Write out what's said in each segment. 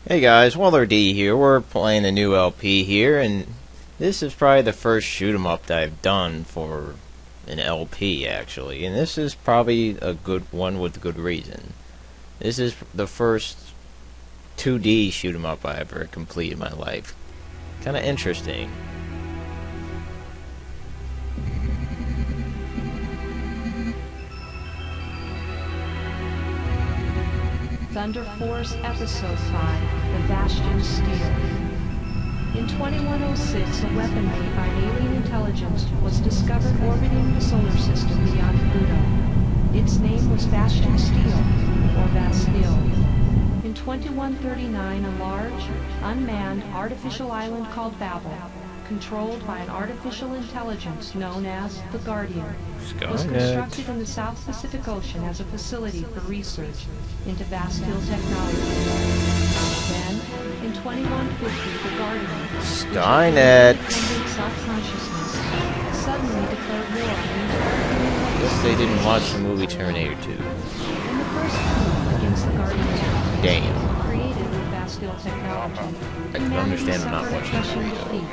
Hey guys, Waddler-D here. We're playing a new LP here, and this is probably the first shoot 'em up that I've done for an LP, actually. And this is probably a good one with good reason. This is the first 2D shoot 'em up I ever completed in my life. Kind of interesting. Thunder Force Episode 5, The Vasteel. In 2106, a weapon made by alien intelligence was discovered orbiting the solar system beyond Pluto. Its name was Vasteel, or Vasteel. In 2139, a large, unmanned artificial island called Babel, controlled by an artificial intelligence known as the Guardian, was constructed in the South Pacific Ocean as a facility for research into Vasteel technology. Then, in 2150, the Guardian, Skynet. self-consciousness, suddenly declared war on the entire human Guess they didn't watch the movie Terminator 2. in the first coup against the Guardian's Damn. created with Vasteel technology. I can understand I'm not watching the crushing movie, though. defeat.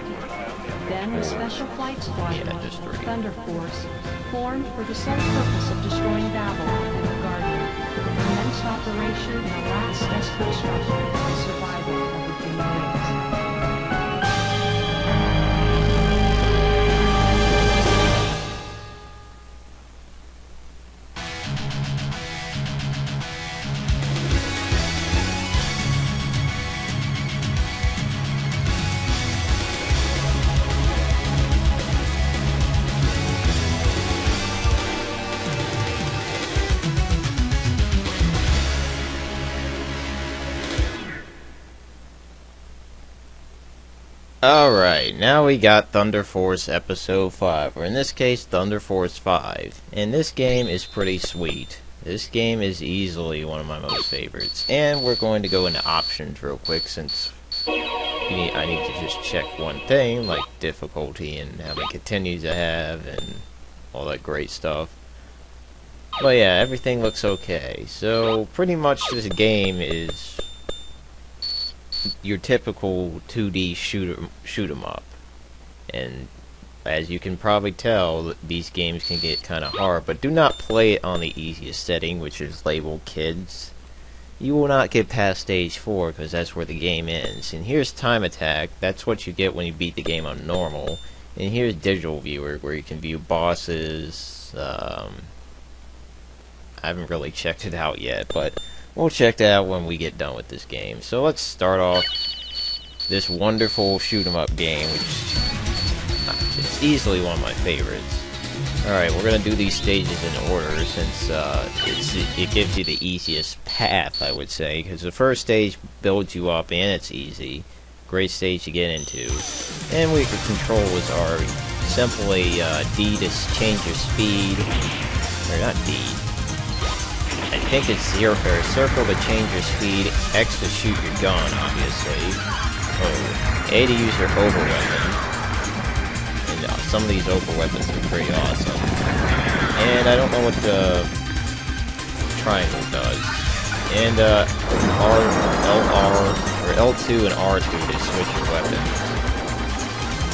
Then the Special Flight Squadron, Yeah, just three. Thunder Force, formed for the sole purpose of destroying Babylon and the Guardian. Commenced operation in a last desperate struggle for the survival of the human race. Alright, now we got Thunder Force Episode 5, or in this case, Thunder Force 5. And this game is pretty sweet. This game is easily one of my most favorites. And we're going to go into options real quick, since I need to just check one thing, like difficulty and how many continues I have, and all that great stuff. But yeah, everything looks okay. So, pretty much this game is your typical 2D shoot 'em up, and as you can probably tell, these games can get kind of hard, but do not play it on the easiest setting, which is labeled kids. You will not get past stage 4, because that's where the game ends. And here's time attack. That's what you get when you beat the game on normal. And here's digital viewer, where you can view bosses. I haven't really checked it out yet, but we'll check that out when we get done with this game. So let's start off this wonderful shoot 'em up game, which is easily one of my favorites. Alright, we're gonna do these stages in order, since it gives you the easiest path, I would say, because the first stage builds you up and it's easy. Great stage to get into. And we can controls are simply D to change your speed, or not D. I think it's zero or circle to change your speed, X to shoot your gun, obviously. Oh, A to use your over weapon. And some of these over weapons are pretty awesome. And I don't know what the triangle does. And R, LR, or L2 and R2 to switch your weapons.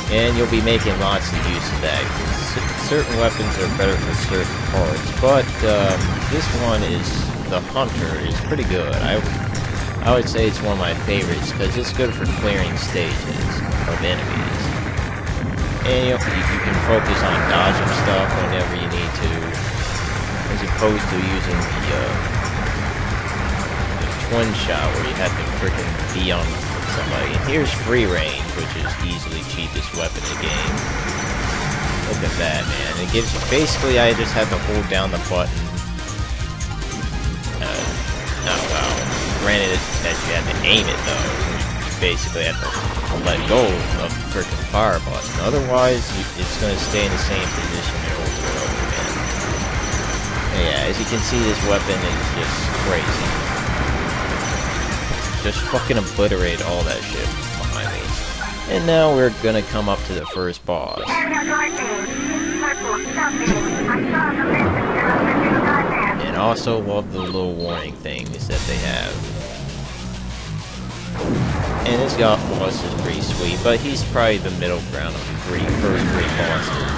And you'll be making lots of use of that. Certain weapons are better for certain parts, but this one is the Hunter is pretty good. I would say it's one of my favorites because it's good for clearing stages of enemies, and you can focus on dodging stuff whenever you need to, as opposed to using the twin shot where you have to freaking be on somebody. And here's free range, which is easily cheapest weapon in the game. Look at that, man. It gives you, basically, I just have to hold down the button. Oh, wow. Granted that you have to aim it, though. You basically have to let go of the freaking fire button. Otherwise, it's going to stay in the same position over and over again. And yeah, as you can see, this weapon is just crazy. Just fucking obliterate all that shit behind me. And now we're gonna come up to the first boss. And also love the little warning things that they have. And his boss is pretty sweet, but he's probably the middle ground of the first three bosses.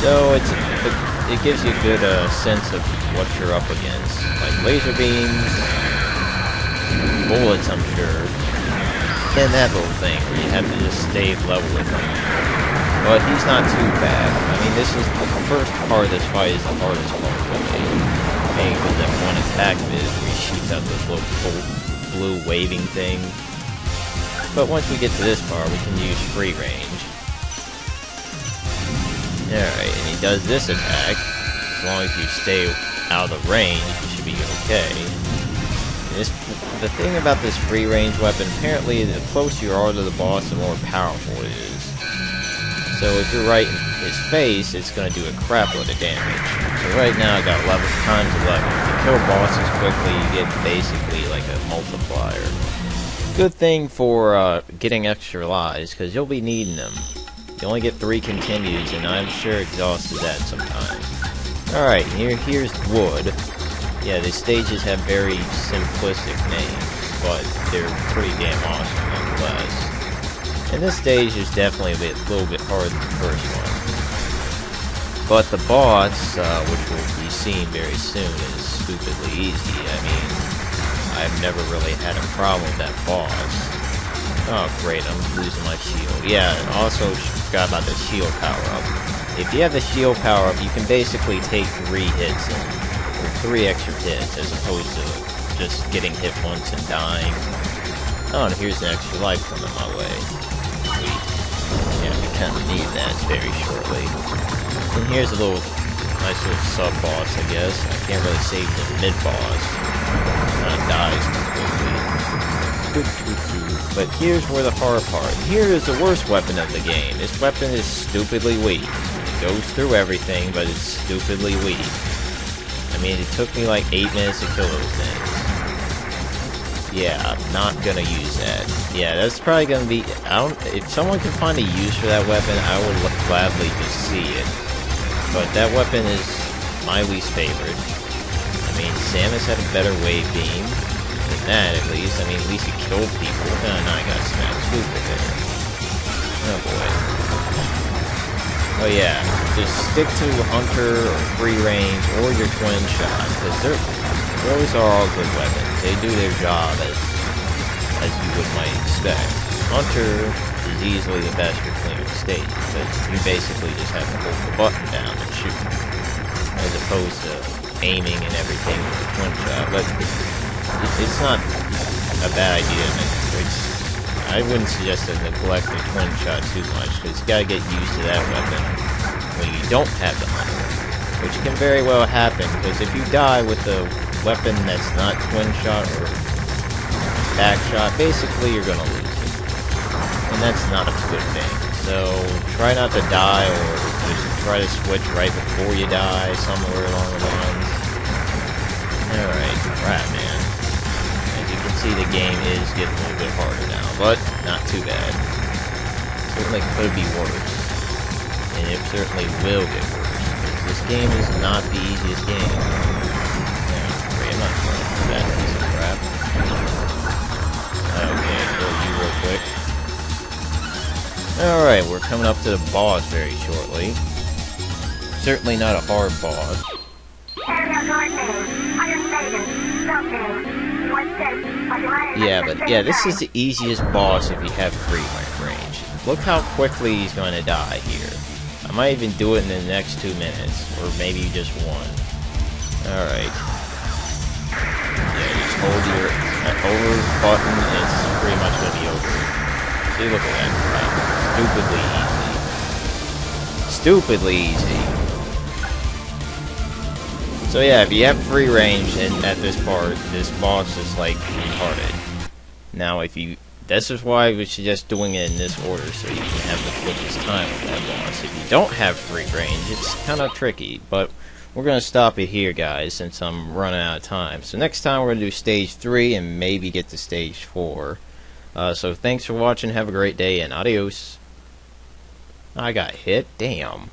So it gives you a good sense of what you're up against. Like laser beams, bullets, I'm sure, and that little thing where you have to just stay level with him. But he's not too bad. I mean, this is the first part of this fight is the hardest part for me. Mainly because that one attack of his where he shoots out this little blue waving thing. But once we get to this part, we can use free range. Alright, and he does this attack. As long as you stay out of the range, you should be okay. The thing about this free range weapon, apparently the closer you are to the boss, the more powerful it is. So if you're right in his face, it's going to do a crap load of damage. So right now I got 11 times 11. If you kill bosses quickly, you get basically like a multiplier. Good thing for getting extra lives, because you'll be needing them. You only get 3 continues, and I'm sure exhausted that sometimes. Alright, here's wood. Yeah, the stages have very simplistic names, but they're pretty damn awesome nonetheless. And this stage is definitely a little bit harder than the first one. But the boss, which will be seen very soon, is stupidly easy. I mean, I've never really had a problem with that boss. Oh great, I'm losing my shield. Yeah, and also forgot about the shield power-up. If you have the shield power-up, you can basically take 3 hits, or 3 extra hits, as opposed to just getting hit once and dying. Oh, and here's an extra life coming my way. Sweet. Yeah, we kind of need that very shortly. And here's a nice little sub-boss, I guess. I can't really save the mid-boss. Dies quickly. But here's where the hard part. Here is the worst weapon of the game. This weapon is stupidly weak. It goes through everything, but it's stupidly weak. I mean, it took me like 8 minutes to kill those things. Yeah, I'm not gonna use that. Yeah, that's probably gonna be... if someone can find a use for that weapon, I would gladly just see it. But that weapon is my least favorite. I mean, Samus had a better wave beam than that, at least. I mean, at least it killed people. No, I got smacked stupid there. Oh boy. Oh yeah, just stick to Hunter or free range or your twin shot, because those are all good weapons. They do their job as you might expect. Hunter is easily the best for clearing stage, because you basically just have to hold the button down and shoot, as opposed to aiming and everything with the twin shot. But it's not a bad idea. I wouldn't suggest to neglect the twin shot too much, because you gotta get used to that weapon when you don't have the Hunter, which can very well happen, because if you die with the weapon that's not twin shot or back shot, basically you're gonna lose it, and that's not a good thing. So try not to die, or just try to switch right before you die, somewhere along the lines. Alright, crap, man. As you can see, the game is getting a little bit harder now, but not too bad. Certainly could be worse, and it certainly will get worse. This game is not the easiest game. Yeah, great, I'm not trying to do that piece of crap. Okay, kill you real quick. Alright, we're coming up to the boss very shortly. Certainly not a hard boss. Yeah, but yeah, this is the easiest boss if you have free range. Look how quickly he's going to die here. I might even do it in the next 2 minutes, or maybe just 1. Alright. Yeah, just hold your over button, and it's pretty much going to be over. See, look at that crap. Stupidly easy. Stupidly easy. So yeah, if you have free range and at this part, this boss is like retarded. Now this is why we suggest doing it in this order, so you can have the quickest time with that boss. If you don't have free range, it's kind of tricky, but we're going to stop it here, guys, since I'm running out of time. So next time we're going to do stage 3 and maybe get to stage 4. So thanks for watching, have a great day, and adios. I got hit, damn.